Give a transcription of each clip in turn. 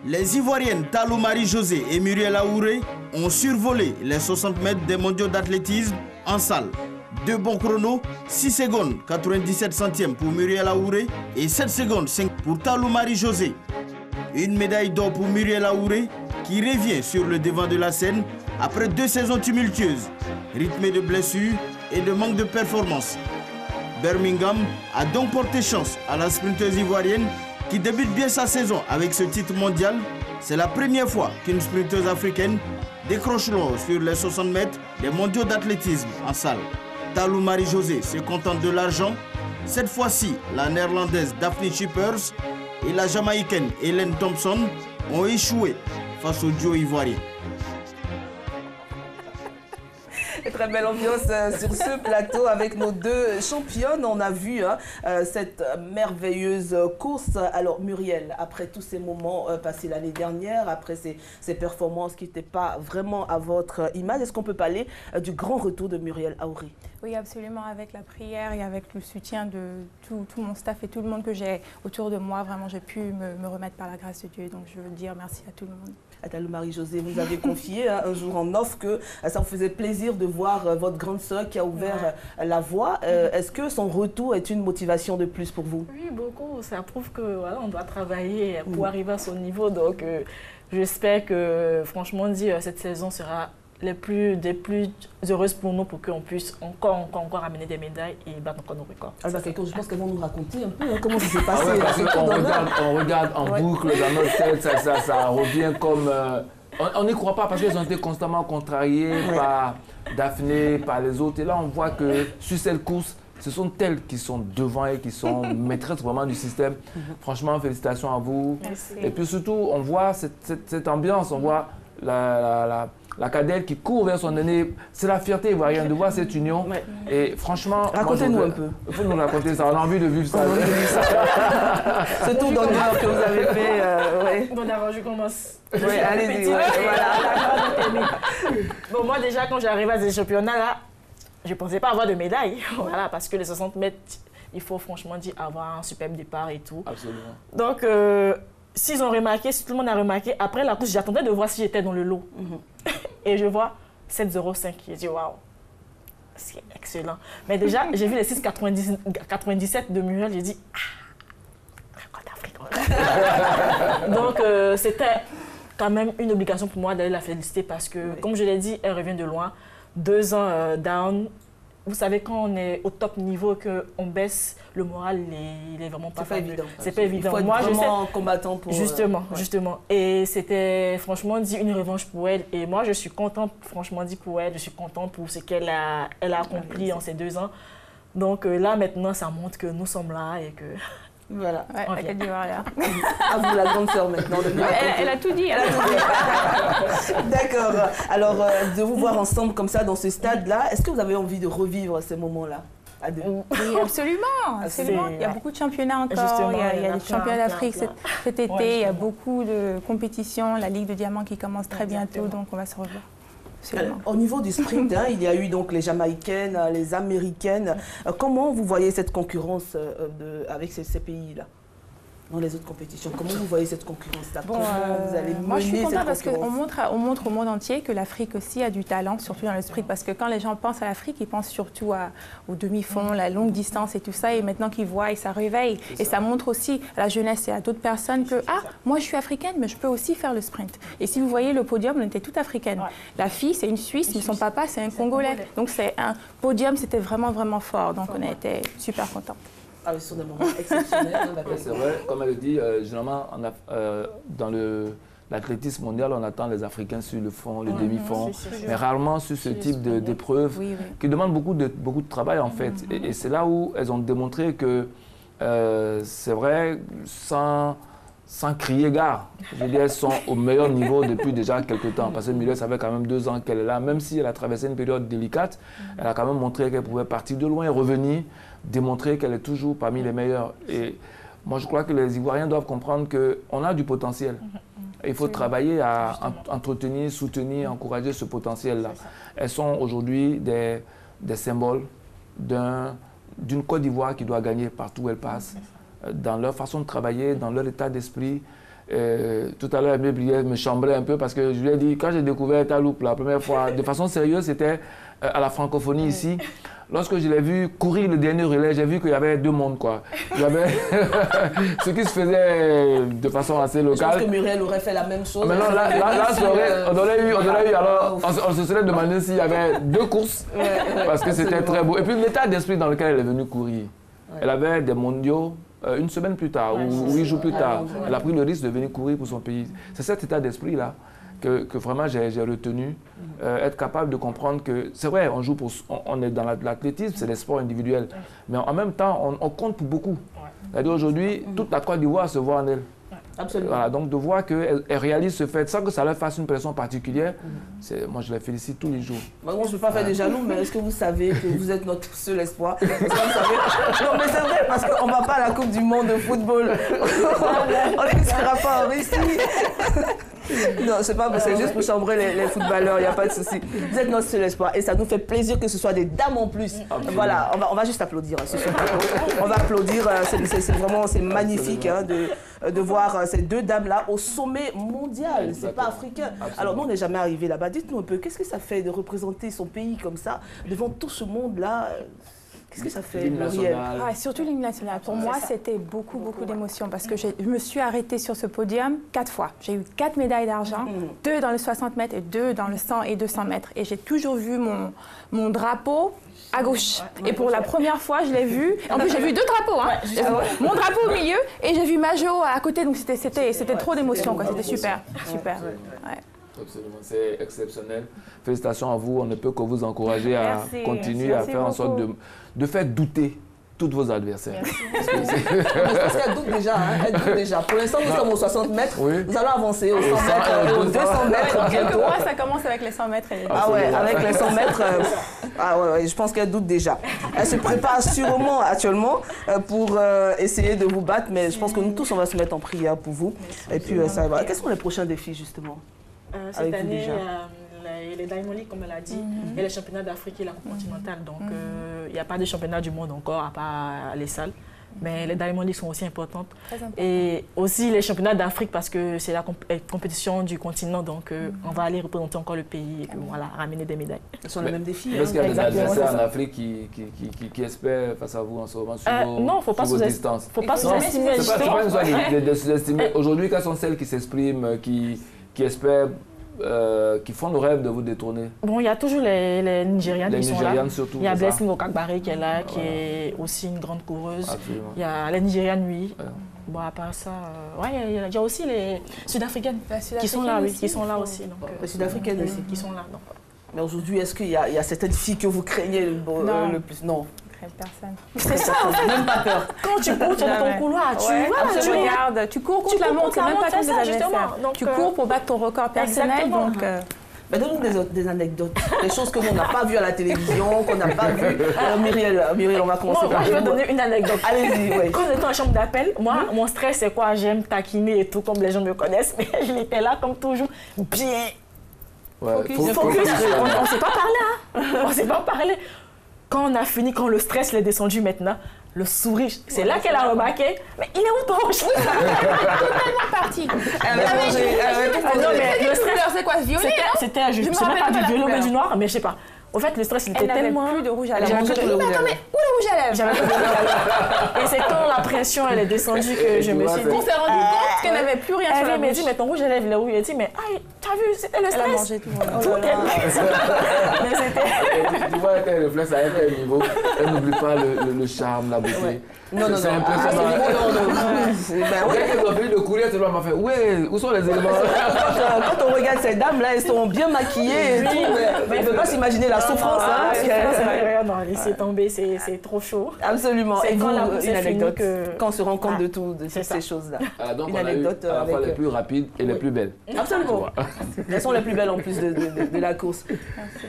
Les Ivoiriennes Talou Marie-Josée et Muriel Aouré ont survolé les 60 mètres des mondiaux d'athlétisme en salle. Deux bons chronos, 6 secondes 97 centièmes pour Muriel Aouré et 7 secondes 5 pour Talou Marie-Josée. Une médaille d'or pour Muriel Aouré qui revient sur le devant de la scène après 2 saisons tumultueuses, rythmées de blessures et de manque de performance. Birmingham a donc porté chance à la sprinteuse ivoirienne qui débute bien sa saison avec ce titre mondial. C'est la première fois qu'une sprinteuse africaine décroche l'or sur les 60 mètres des mondiaux d'athlétisme en salle. Talou Marie-Josée se contente de l'argent. Cette fois-ci, la néerlandaise Daphne Schippers et la jamaïcaine Hélène Thompson ont échoué face au duo ivoirien. Très belle ambiance sur ce plateau avec nos deux championnes. On a vu cette merveilleuse course. Alors Muriel, après tous ces moments passés l'année dernière, après ces performances qui n'étaient pas vraiment à votre image, est-ce qu'on peut parler du grand retour de Muriel Aouré? Oui, absolument. Avec la prière et avec le soutien de tout mon staff et tout le monde que j'ai autour de moi, vraiment, j'ai pu me remettre par la grâce de Dieu. Donc, je veux dire merci à tout le monde. Talou Marie-Josée, vous avez confié un jour en off que ça vous faisait plaisir de voir votre grande sœur qui a ouvert la voie. Est-ce que son retour est une motivation de plus pour vous? Oui, beaucoup. Ça prouve que voilà, on doit travailler pour arriver à son niveau. Donc, j'espère que, franchement, cette saison sera des plus heureuses pour nous pour qu'on puisse encore amener des médailles et battre encore nos records. Je pense qu'elles vont nous raconter un peu comment ça s'est passé. On regarde en boucle dans notre tête, ça revient comme... on n'y croit pas parce qu'elles ont été constamment contrariées par Daphné, par les autres. Et là, on voit que sur cette course, ce sont elles qui sont devant et qui sont maîtresses vraiment du système. Franchement, félicitations à vous. Merci. Et puis surtout, on voit cette ambiance, on voit la cadette qui court vers son aîné. C'est la fierté ivoirienne de voir cette union. Et franchement... Racontez-nous un peu. Il faut nous raconter ça, on a envie de vivre ça. C'est tout dans l'heure que vous avez fait. Bon, d'abord, je commence. Oui, allez-y. Bon, moi, déjà, quand j'arrive à ces championnats-là, je ne pensais pas avoir de médaille. Voilà, parce que les 60 mètres, il faut franchement avoir un superbe départ et tout. Absolument. Donc, s'ils ont remarqué, si tout le monde a remarqué, après la course, j'attendais de voir si j'étais dans le lot. Et je vois 7,05. J'ai dit, waouh, c'est excellent. Mais déjà, j'ai vu les 6,97 de Muriel, j'ai dit, record d'Afrique. Donc, c'était quand même une obligation pour moi d'aller la féliciter parce que, comme je l'ai dit, elle revient de loin. 2 ans down. Vous savez, quand on est au top niveau, qu'on baisse, le moral, il est vraiment pas évident. C'est pas évident. Il faut être vraiment combattant pour... Justement. Et c'était franchement dit une revanche pour elle. Et moi, je suis contente, franchement dit pour elle. Je suis contente pour ce qu'elle a accompli en ces 2 ans. Donc là, maintenant, ça montre que nous sommes là et que... Voilà. La Côte d'Ivoire, là. À vous, la grande sœur, maintenant. Elle a tout dit. D'accord. Alors, de vous voir ensemble comme ça dans ce stade-là, est-ce que vous avez envie de revivre ces moments-là à deux? Oui, absolument. Il y a beaucoup de championnats encore. Il y a des championnats d'Afrique cet été. Il y a beaucoup de compétitions. La Ligue de Diamants qui commence très bientôt, donc on va se revoir. Alors, au niveau du sprint, il y a eu donc les Jamaïcaines, les Américaines. Comment vous voyez cette concurrence avec ces pays-là dans les autres compétitions? Comment vous voyez cette concurrence-là? Moi, je suis contente parce qu'on montre au monde entier que l'Afrique aussi a du talent, surtout dans le sprint. Parce que quand les gens pensent à l'Afrique, ils pensent surtout au demi-fond, la longue distance et tout ça. Et maintenant qu'ils voient, et ça réveille. Et ça montre aussi à la jeunesse et à d'autres personnes que, moi, je suis africaine, mais je peux aussi faire le sprint. Et si vous voyez le podium, on était toutes africaines. La fille, c'est une Suisse, mais son papa, c'est un Congolais. Donc, c'est un podium, c'était vraiment, vraiment fort. Donc, on a été super contents. Ah oui, ce sont des moments exceptionnels. C'est vrai, comme elle le dit, généralement, dans l'athlétisme mondial, on attend les Africains sur le fond, le demi-fond, mais rarement sur ce type d'épreuve qui demande beaucoup de travail en fait. Et c'est là où elles ont démontré que c'est vrai, sans crier gare, je veux dire, elles sont au meilleur niveau depuis déjà quelques temps. Parce que Muriel, ça fait quand même 2 ans qu'elle est là, même si elle a traversé une période délicate, elle a quand même montré qu'elle pouvait partir de loin et revenir, démontrer qu'elle est toujours parmi les meilleurs. Et moi, je crois que les Ivoiriens doivent comprendre qu'on a du potentiel. Et il faut travailler à entretenir, soutenir, encourager ce potentiel-là. Elles sont aujourd'hui des symboles d'une Côte d'Ivoire qui doit gagner partout où elle passe. Dans leur façon de travailler, dans leur état d'esprit. Tout à l'heure, Aimé Blier me chambrait un peu parce que je lui ai dit, quand j'ai découvert Ta Loupe la première fois, de façon sérieuse, c'était à la francophonie ici. Lorsque je l'ai vu courir le dernier relais, j'ai vu qu'il y avait deux mondes, quoi. Il y avait ce qui se faisait de façon assez locale. Je pense que Muriel aurait fait la même chose. Mais non, là on aurait eu alors, on se serait demandé s'il y avait deux courses, parce que c'était très beau. Et puis l'état d'esprit dans lequel elle est venue courir. Elle avait des mondiaux une semaine plus tard, ou 8 jours plus tard. Elle a pris le risque de venir courir pour son pays. C'est cet état d'esprit-là que vraiment j'ai retenu, être capable de comprendre que c'est vrai, on est dans l'athlétisme, c'est des sports individuels, mais en même temps, on compte pour beaucoup. C'est-à-dire aujourd'hui, toute la Côte d'Ivoire se voit en elle. Absolument. Voilà, donc de voir qu'elle réalise ce fait sans que ça leur fasse une pression particulière, moi je la félicite tous les jours. Moi, je ne veux pas faire des jaloux, mais est-ce que vous savez que vous êtes notre seul espoir? Non, mais c'est vrai, parce qu'on ne va pas à la Coupe du Monde de football. On ne sera pas en Russie. Non, c'est pas, c'est juste pour chambrer les footballeurs, il n'y a pas de souci. Vous êtes notre seul espoir et ça nous fait plaisir que ce soit des dames en plus. Voilà, on va juste applaudir. On va applaudir, c'est magnifique de voir ces deux dames-là au sommet mondial. C'est pas africain. Absolument. Alors nous, on n'est jamais arrivé là-bas. Dites-nous un peu, qu'est-ce que ça fait de représenter son pays comme ça, devant tout ce monde-là? Qu'est-ce que ça fait, Muriel? Surtout l'hymne national. Pour moi, c'était beaucoup d'émotions parce que je me suis arrêtée sur ce podium 4 fois. J'ai eu 4 médailles d'argent, 2 dans le 60 mètres et 2 dans le 100 et 200 mètres. Et j'ai toujours vu mon drapeau à gauche. Et pour la première fois, je l'ai vu. En plus, j'ai vu 2 drapeaux. Mon drapeau au milieu et j'ai vu Majo à côté. Donc, c'était trop d'émotions. C'était super. Super. Ouais. Absolument, c'est exceptionnel. Félicitations à vous. On ne peut que vous encourager à continuer à faire en sorte de faire douter tous vos adversaires. Parce qu'elle doute déjà, elle doute déjà. Pour l'instant, nous sommes aux 60 mètres. Oui. Nous allons avancer aux 100 mètres, aux 200 mètres bientôt. Moi, ça commence avec les 100 mètres. Avec les 100 mètres, je pense qu'elle doute déjà. Elle se prépare sûrement actuellement pour essayer de vous battre, mais je pense que nous tous, on va se mettre en prière pour vous. Et puis, ça va. Quels sont les prochains défis, justement? Cette année, les Diamond League, comme elle a dit, et les championnats d'Afrique et la Coupe continentale. Donc, il n'y a pas de championnat du monde encore, à part les salles. Mais les Diamond League sont aussi importantes. Et aussi les championnats d'Afrique, parce que c'est la compétition du continent. Donc, on va aller représenter encore le pays et puis, voilà, ramener des médailles. Ce sont les mêmes défis. Est-ce qu'il y a des adversaires en Afrique qui espèrent face à vous en ce moment sur vos distances? Il ne faut pas sous-estimer. Ce n'est pas de sous-estimer. Aujourd'hui, quelles sont celles qui s'expriment, qui espèrent, qui font le rêve de vous détrôner? Bon, il y a toujours les Nigérianes qui sont là. Surtout, il y a Blessing Okagbare qui est là, qui est aussi une grande coureuse. Absolument. Il y a les Nigérianes, oui. Bon, à part ça, il y a aussi les Sud-Africaines qui sont là, qui sont là aussi. Les Sud-Africaines aussi qui sont là. Donc. Mais aujourd'hui, est-ce qu'il y a certaines filles que vous craignez le plus? Non. Personne. C'est ça, en fait. Même pas peur. Quand tu cours dans ton couloir, tu regardes, tu cours contre la montre, c'est même pas contre les adversaires. Tu cours pour battre ton record personnel. Donc, mais donne-nous des anecdotes, des choses que l'on n'a pas vues à la télévision, qu'on n'a pas vues. Muriel, on va commencer par moi, je vais donner une anecdote. Allez-y, oui. Quand j'étais en chambre d'appel, moi, mon stress, c'est quoi? J'aime taquiner et tout, comme les gens me connaissent, mais je l'étais là, comme toujours, bien. Focus. On ne s'est pas parlé, On ne s'est pas parlé. Quand on a fini, quand le stress l'est descendu maintenant, le sourire, c'est là qu'elle a remarqué. Mais il est où ton rouge? Elle est partie. Non, mais le stress, c'est quoi, violet? C'était, je ne sais même pas du violet, mais du noir, mais je ne sais pas. En fait, le stress, il était tellement... plus de rouge à lèvres. Mais attends, mais où est le rouge à lèvres? J'avais pas de rouge à lèvres. Et c'est quand la pression, elle est descendue que je me suis dit... On s'est rendu compte qu'elle n'avait plus rien sur la bouche. Elle m'a dit, mais ton rouge à lèvres, il est où? Il a dit, mais t'as vu, c'était le stress. Elle a mangé tout. Mais c'était... Tu vois, elle réflexe à un niveau. Elle n'oublie pas le charme, la beauté. Non. C'est impressionnant. Quand on fait de courir, tout le monde m'a fait, ouais, où sont les éléments? Quand on regarde ces dames-là, elles sont bien maquillées et tout. Mais on ne peut pas s'imaginer la souffrance. Non, laissez tomber, c'est trop chaud. Absolument. Et quand la course une anecdote, que... quand on se rend compte de toutes ces choses-là. Donc une anecdote à la fois les plus rapides et les plus belles. Absolument. Elles sont les plus belles en plus de la course.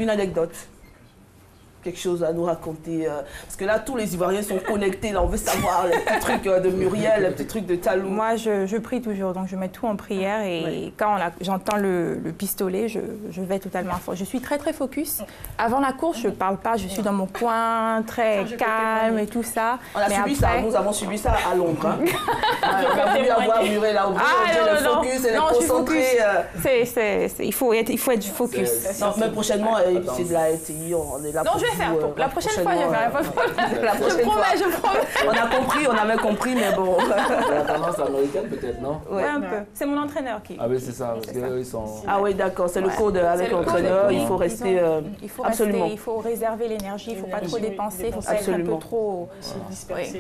Une anecdote. quelque chose à nous raconter? Parce que là, tous les Ivoiriens sont connectés. Là, on veut savoir les petits trucs de Muriel, les petits trucs de Talou. Moi, je prie toujours. Donc, je mets tout en prière. Et quand j'entends le pistolet, je vais totalement fort. Je suis très, très focus. Avant la course, je ne parle pas. Je suis dans mon coin, très calme et tout ça. Nous avons subi ça à Londres. Hein. On a voulu avoir Muriel là au bout. Elle est focus, elle est concentrée. Il faut être focus. Mais prochainement, c'est de la LTI, on est là pour je vais faire. La prochaine fois, je vais faire. Je promets. On avait compris, mais bon. La tendance américaine, peut-être, non? Oui, un peu. C'est mon entraîneur qui... Ah oui, c'est ça, parce qu'eux, ils sont... Ah oui, d'accord, c'est le code avec l'entraîneur, il faut rester... Absolument. Il faut réserver l'énergie, il ne faut pas trop dépenser, il faut pas être un peu trop...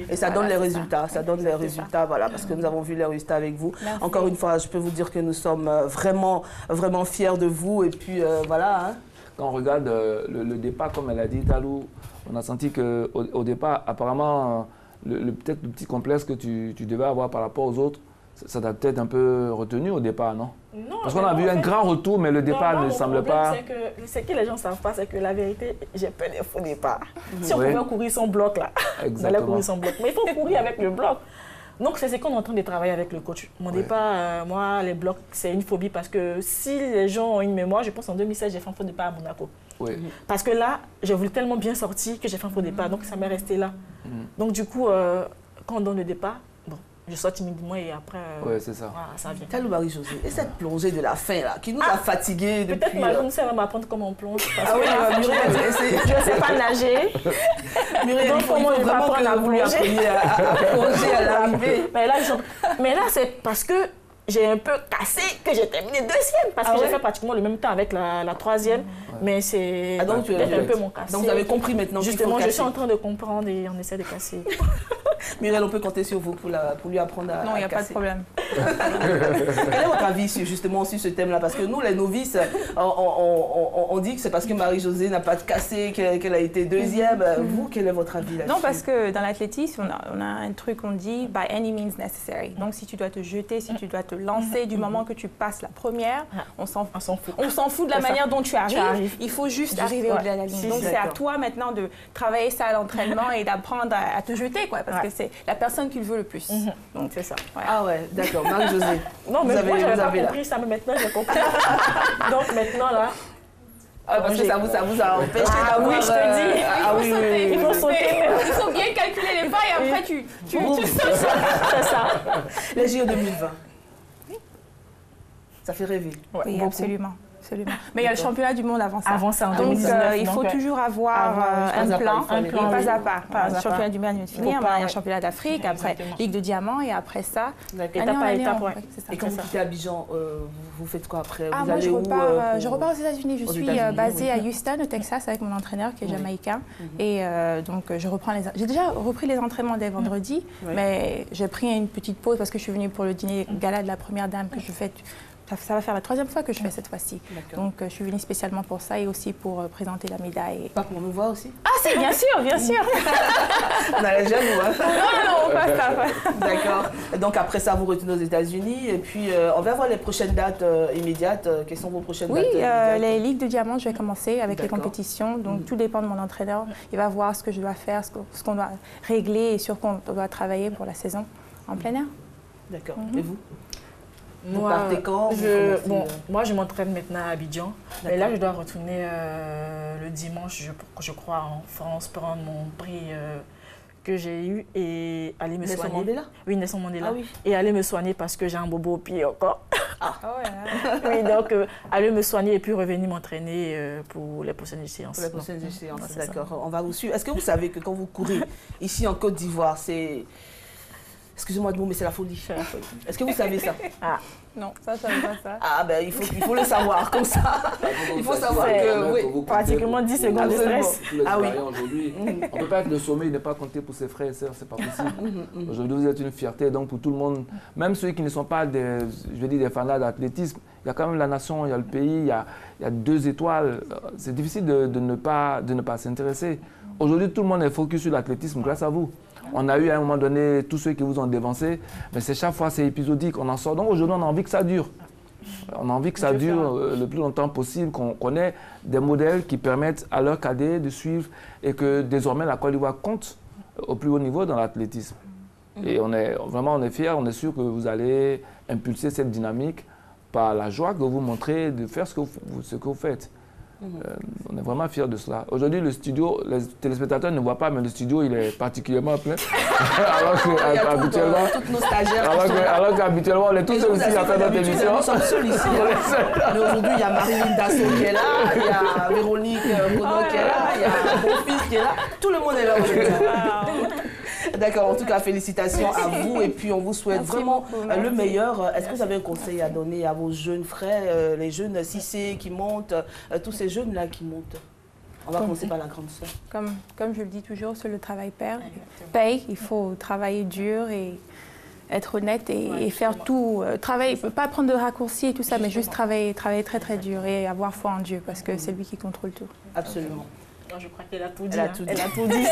Et ça donne les résultats, voilà, parce que nous avons vu les résultats avec vous. Encore une fois, je peux vous dire que nous sommes vraiment, vraiment fiers de vous, et puis voilà. Hein. Quand on regarde le départ, comme elle a dit, Talou, on a senti qu'au départ, apparemment, peut-être le petit complexe que tu devais avoir par rapport aux autres, ça t'a peut-être un peu retenu au départ, non? Non. Parce qu'on a vu un grand retour, mais le départ ne semble pas... Ce que les gens ne savent pas, c'est que la vérité, j'ai peur des faux départs. Si on pouvait courir son bloc, là, on allait courir son bloc. Mais il faut courir avec le bloc. Donc, c'est ce qu'on est en train de travailler avec le coach. Mon départ, moi, les blocs, c'est une phobie parce que si les gens ont une mémoire, je pense en 2016, j'ai fait un faux départ à Monaco. Oui. Parce que là, j'ai voulu tellement bien sortir que j'ai fait un faux départ, donc ça m'est resté là. Donc, du coup, quand on donne le départ, je sors timidement et après, c'est ça. Voilà, ça vient. Talou Marie-Josée, et cette plongée de la fin, là, qui nous a fatigués depuis... Peut-être Marie-Josée va m'apprendre comment on plonge. Ah oui, Muriel, je ne sais pas nager. Muriel, il faut vraiment que vous lui appreniez à plonger à l'arrivée. Mais là, c'est parce que j'ai un peu cassé que j'ai terminé deuxième. Parce que j'ai fait pratiquement le même temps avec la troisième. Mais c'est un peu mon cassé. Donc vous avez compris maintenant qu'il faut Justement, casser. je suis en train de comprendre et on essaie de casser. Muriel, on peut compter sur vous pour lui apprendre à casser. Non, il n'y a pas de problème. Quel est votre avis justement sur ce thème-là? Parce que nous, les novices, on dit que c'est parce que Marie-Josée n'a pas cassé qu'elle a été deuxième. Vous, quel est votre avis là-dessus? Non, parce que dans l'athlétisme, on a un truc qu'on dit « by any means necessary ». Donc, si tu dois te jeter, si tu dois te lancer, du moment que tu passes la première, on s'en fout. On s'en fout de la manière dont tu arrives. Il faut juste arriver au-delà de la ligne. Donc, c'est à toi maintenant de travailler ça à l'entraînement et d'apprendre à te jeter, quoi, parce que c'est la personne qui le veut le plus. Donc, c'est ça. Ouais. Ah ouais, d'accord. Marie-Josée. Non, mais moi, je n'avais pas compris ça, mais maintenant, j'ai compris. Donc, maintenant, là... parce que ça vous a empêché d'avoir... Oui, je te dis. Il faut sauter. Il faut bien calculer les pas et après, tu sautes. C'est ça. Les JO 2020. Ça fait rêver. Oui, absolument. Mais il y a le championnat du monde avant ça. En donc 2019, il faut toujours avoir un plan, pas à pas. Le championnat du monde vient de finir, il y a le championnat d'Afrique, après Ligue de Diamant et après ça. Étape par étape, Et quand vous quittez Abidjan, vous faites quoi après? Moi, je repars aux États-Unis. Je suis basée à Houston, au Texas, avec mon entraîneur qui est jamaïcain. Et donc, j'ai déjà repris les entraînements dès vendredi, mais j'ai pris une petite pause parce que je suis venue pour le dîner gala de la première dame que je fais. Ça va faire la 3e fois que je fais cette fois-ci. Donc, je suis venue spécialement pour ça et aussi pour présenter la médaille. Pas pour nous voir aussi? Ah si, bien sûr. On a les jeunes, Non, pas ça. D'accord. Donc, après ça, vous retournez aux États-Unis. Et puis, on va voir les prochaines dates immédiates. Quelles sont vos prochaines dates immédiates? Les Ligues de Diamant, je vais commencer avec les compétitions. Donc, tout dépend de mon entraîneur. Il va voir ce que je dois faire, ce qu'on doit régler et sur quoi on doit travailler pour la saison en plein air. D'accord. Et vous? Moi, partez quand? Moi, je m'entraîne maintenant à Abidjan. Mais là, je dois retourner le dimanche, je crois, en France, prendre mon prix que j'ai eu et aller me soigner. Mandela? Oui, Nelson Mandela. Ah, oui. Et aller me soigner parce que j'ai un bobo au pied encore. Oui, donc aller me soigner et puis revenir m'entraîner pour les prochaines séances. Pour les prochaines séances, d'accord. On va vous suivre. Est-ce que vous savez que quand vous courez ici en Côte d'Ivoire, c'est... Excusez-moi de mot, mais c'est la folie. Est-ce que vous savez ça? Non, ça, je ne savais pas ça. Ah ben, il faut le savoir, comme ça. Il faut savoir que... Pratiquement 10 secondes de stress. Aujourd'hui, on ne peut pas être le sommet et ne pas compter pour ses frères et sœurs, c'est pas possible. Aujourd'hui, vous êtes une fierté, donc pour tout le monde, même ceux qui ne sont pas des fanats d'athlétisme, il y a quand même la nation, il y a le pays, il y a 2 étoiles. C'est difficile de ne pas s'intéresser. Aujourd'hui, tout le monde est focus sur l'athlétisme grâce à vous. On a eu à un moment donné tous ceux qui vous ont dévancé, mais chaque fois c'est épisodique, on en sort. Donc aujourd'hui, on a envie que ça dure. On a envie que ça dure le plus longtemps possible, qu'on ait des modèles qui permettent à leurs cadets de suivre et que désormais la Côte d'Ivoire compte au plus haut niveau dans l'athlétisme. Et on est fiers, on est sûr que vous allez impulser cette dynamique par la joie que vous montrez de faire ce que vous faites. On est vraiment fiers de cela. Aujourd'hui, le studio, les téléspectateurs ne voient pas, mais le studio, il est particulièrement plein. Alors qu'habituellement, on est tous aussi à faire notre émission. Nous sommes seuls ici. Mais aujourd'hui, il y a Marilyn Dasso qui est là, il y a Véronique Bono qui est là, il y a mon fils qui est là. Tout le monde est là aujourd'hui. D'accord, en tout cas, félicitations à vous et puis on vous souhaite vraiment le meilleur. Est-ce que vous avez un conseil à donner à vos jeunes frères, les jeunes Cissé qui montent, tous ces jeunes-là qui montent? On va commencer par la grande sœur. Comme je le dis toujours, c'est le travail paye. Il faut travailler dur et être honnête et faire tout. Travailler, pas prendre de raccourcis et tout ça, mais juste travailler très très dur et avoir foi en Dieu parce que c'est lui qui contrôle tout. Absolument. Je crois qu'elle a tout dit. Elle a tout dit.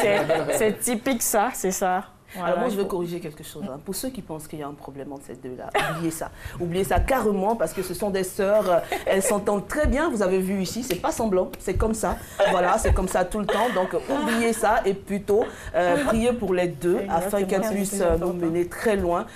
C'est typique ça, c'est ça. Voilà, alors moi, je veux corriger quelque chose. Hein. Pour ceux qui pensent qu'il y a un problème entre ces deux-là, oubliez ça. Oubliez ça carrément parce que ce sont des sœurs. Elles s'entendent très bien. Vous avez vu ici, c'est pas semblant. C'est comme ça. Voilà, c'est comme ça tout le temps. Donc, oubliez ça et plutôt priez pour les deux afin qu'elles puissent nous mener très loin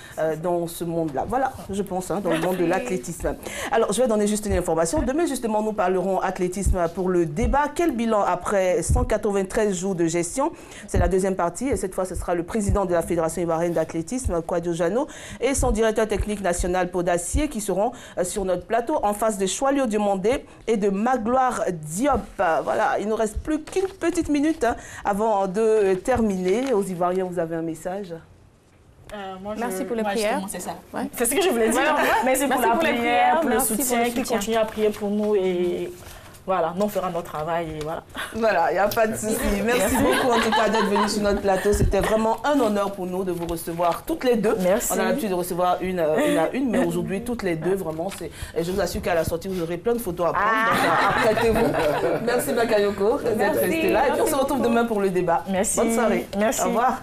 dans ce monde-là. Voilà, je pense, hein, dans le monde de l'athlétisme. Alors, je vais donner juste une information. Demain, justement, nous parlerons athlétisme pour le débat. Quel bilan après 193 jours de gestion? C'est la deuxième partie et cette fois, ce sera le président de la Fédération ivoirienne d'athlétisme, Kouadio Jano, et son directeur technique national, Podacier, qui seront sur notre plateau en face de Choilio Diomandé et de Magloire Diop. Voilà, il ne nous reste plus qu'une petite minute avant de terminer. Aux Ivoiriens, vous avez un message? Merci pour les prières. C'est ça. Ouais. C'est ce que je voulais dire. Merci pour la prière, pour le soutien, qui continue à prier pour nous et... Voilà, nous on fera notre travail et voilà. Voilà, il n'y a pas de souci. Merci beaucoup en tout cas d'être venu sur notre plateau. C'était vraiment un honneur pour nous de vous recevoir toutes les deux. Merci. On a l'habitude de recevoir une à une, mais aujourd'hui toutes les deux, vraiment. Et je vous assure qu'à la sortie, vous aurez plein de photos à prendre. Donc apprêtez-vous. Merci Bakayoko d'être resté là. Et puis on se retrouve demain pour le débat. Merci. Bonne soirée. Merci. Au revoir.